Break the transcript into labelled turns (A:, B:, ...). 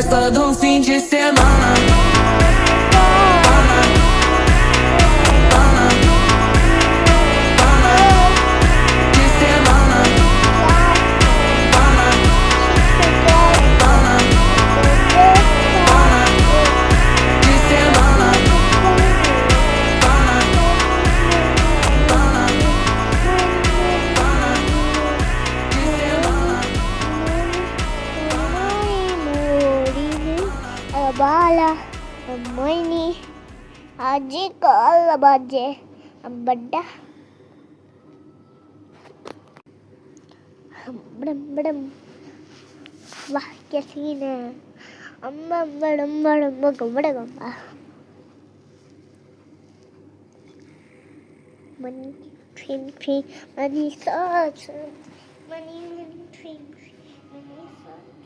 A: festa do fim de semana.
B: बाला मैनी आज कल बाजे बड़ा बड़म बड़म वाह क्या सीन है अम्मा बड़म बड़म बड़ा gamma money trim tree money sauce money trim money sauce